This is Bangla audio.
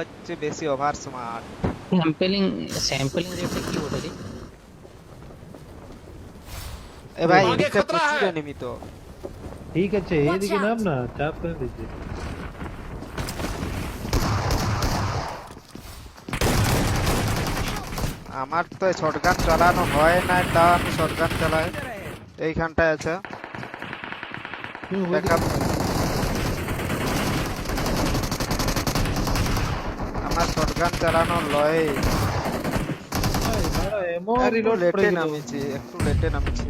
হচ্ছে বেশি ওভার স্মার্ট। স্যাম্পলিং রেটটা কি ওটা রে? এ ভাই आगे এদিকে खतरा প্রচুর है। এনিমি তো। ঠিক আছে Watch এইদিকে out! নাম না চাপ করে দিচ্ছি। আমার তো শটগান চালানো হয় না, তাও আমি শটগান চালাই। এইখানটায় আছে তুমি ওইদিকে ব্যাকআপ। আমার শটগান চালানো লয়। ভাই, মারা, এমন একটু reload পড়ে লেটে গেল। নামিয়েছি, একটু লেটে নামিয়েছি।